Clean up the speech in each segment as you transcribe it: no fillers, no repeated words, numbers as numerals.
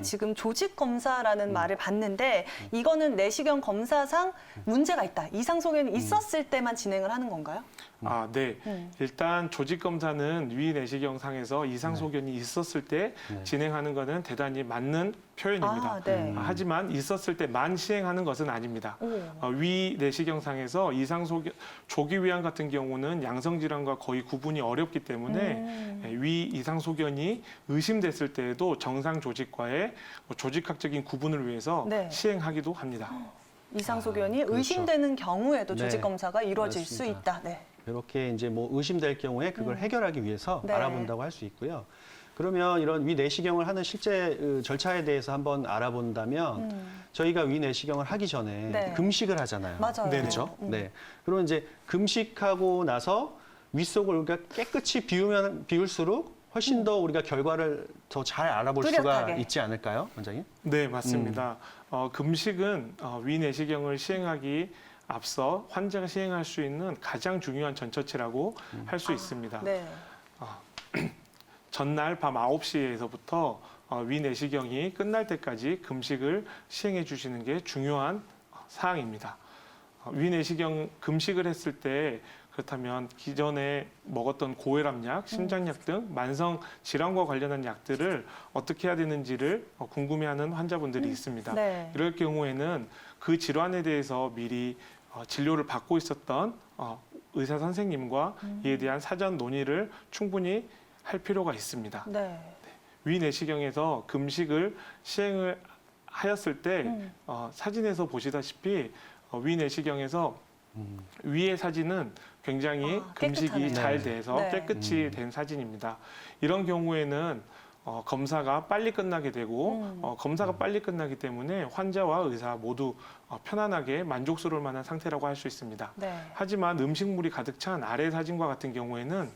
지금 조직 검사라는 말을 봤는데 이거는 내시경 검사상 문제가 있다. 이상 소견이 있었을 때만 진행을 하는 건가요? 네. 일단 조직 검사는 위 내시경상에서 이상 소견이 있었을 때 진행하는 것은 대단히 맞는 표현입니다. 네. 하지만 있었을 때만 시행하는 것은 아닙니다. 위 내시경상에서 이상 소견, 조기 위암 같은 경우는 양성 질환과 거의 구분이 어렵기 때문에 위 이상 소견이 의심됐을 때에도 정상 조직과의 조직학적인 구분을 위해서 네. 시행하기도 합니다. 이상 소견이 그렇죠. 의심되는 경우에도 조직 네. 검사가 이루어질 수 맞습니다. 있다. 네. 이렇게 이제 뭐 의심될 경우에 그걸 해결하기 위해서 네. 알아본다고 할 수 있고요. 그러면 이런 위내시경을 하는 실제 절차에 대해서 한번 알아본다면 저희가 위내시경을 하기 전에 네. 금식을 하잖아요. 맞아요. 네네. 그렇죠? 네. 그러면 이제 금식하고 나서 윗속을 우리가 깨끗이 비울수록 훨씬 더 우리가 결과를 더 잘 알아볼 뚜렷하게. 수가 있지 않을까요, 원장님? 네, 맞습니다. 금식은 위 내시경을 시행하기 앞서 환자가 시행할 수 있는 가장 중요한 전처치라고 할 수 있습니다. 네. 전날 밤 9시에서부터 위 내시경이 끝날 때까지 금식을 시행해 주시는 게 중요한 사항입니다. 위 내시경 금식을 했을 때 그렇다면 기존에 먹었던 고혈압약, 심장약 등 만성 질환과 관련한 약들을 어떻게 해야 되는지를 궁금해하는 환자분들이 있습니다. 네. 이럴 경우에는 그 질환에 대해서 미리 진료를 받고 있었던 의사 선생님과 이에 대한 사전 논의를 충분히 할 필요가 있습니다. 네. 위 내시경에서 금식을 시행을 하였을 때 사진에서 보시다시피 위 내시경에서 위의 사진은 굉장히 금식이 깨끗하네요. 잘 돼서 네. 깨끗이 된 사진입니다. 이런 경우에는 검사가 빨리 끝나게 되고 검사가 빨리 끝나기 때문에 환자와 의사 모두 편안하게 만족스러울 만한 상태라고 할 수 있습니다. 네. 하지만 음식물이 가득 찬 아래 사진과 같은 경우에는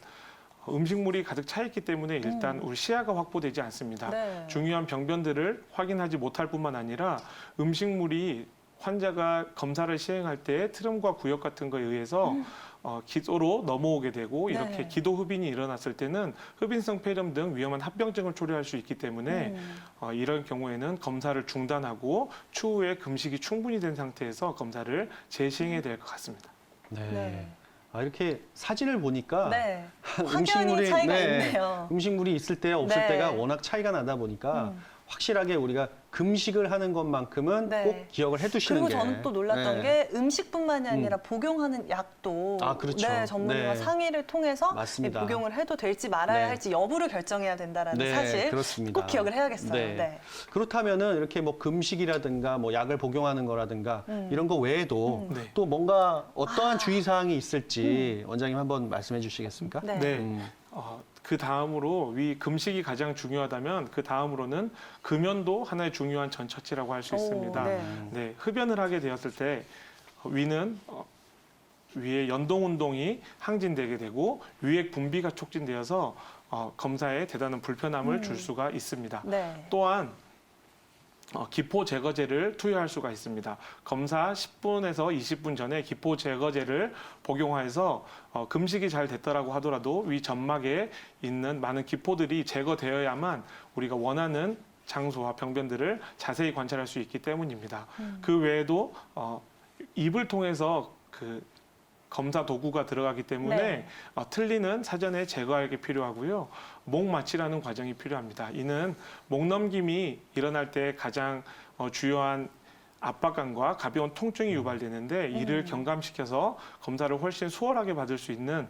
음식물이 가득 차 있기 때문에 일단 우리 시야가 확보되지 않습니다. 네. 중요한 병변들을 확인하지 못할 뿐만 아니라 음식물이 환자가 검사를 시행할 때 트름과 구역 같은 거에 의해서 기도로 넘어오게 되고 이렇게 네. 기도 흡인이 일어났을 때는 흡인성 폐렴 등 위험한 합병증을 초래할 수 있기 때문에 이런 경우에는 검사를 중단하고 추후에 금식이 충분히 된 상태에서 검사를 재시행해야 될 것 같습니다. 네. 이렇게 사진을 보니까 네. 확연히 차이가 있네요. 음식물이 있을 때 없을 네. 때가 워낙 차이가 나다 보니까 확실하게 우리가 금식을 하는 것만큼은 네. 꼭 기억을 해두시는 그리고 게. 저는 또 놀랐던 게 음식뿐만이 아니라 복용하는 약도 그렇죠. 네, 전문의와 네. 상의를 통해서 맞습니다. 복용을 해도 될지 말아야 네. 할지 여부를 결정해야 된다라는 사실 그렇습니다. 꼭 기억을 해야겠어요. 네. 네. 그렇다면은 이렇게 뭐 금식이라든가 뭐 약을 복용하는 거라든가 이런 거 외에도 네. 또 뭔가 어떠한 주의 사항이 있을지 원장님 한번 말씀해 주시겠습니까? 네. 네. 그 다음으로 위 금식이 가장 중요하다면 그 다음으로는 금연도 하나의 중요한 전처치라고 할 수 있습니다. 네, 흡연을 하게 되었을 때 위는 위의 연동 운동이 항진되게 되고 위액 분비가 촉진되어서 검사에 대단한 불편함을 줄 수가 있습니다. 네. 또한 기포 제거제를 투여할 수가 있습니다. 검사 10분에서 20분 전에 기포 제거제를 복용해서 금식이 잘 됐더라고 하더라도 위 점막에 있는 많은 기포들이 제거되어야만 우리가 원하는 장소와 병변들을 자세히 관찰할 수 있기 때문입니다. 그 외에도 입을 통해서 그 검사 도구가 들어가기 때문에 네. 틀니는 사전에 제거하기 필요하고요. 목 마취라는 과정이 필요합니다. 이는 목 넘김이 일어날 때 가장 주요한 압박감과 가벼운 통증이 유발되는데 이를 경감시켜서 검사를 훨씬 수월하게 받을 수 있는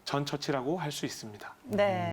전처치라고 할 수 있습니다. 네.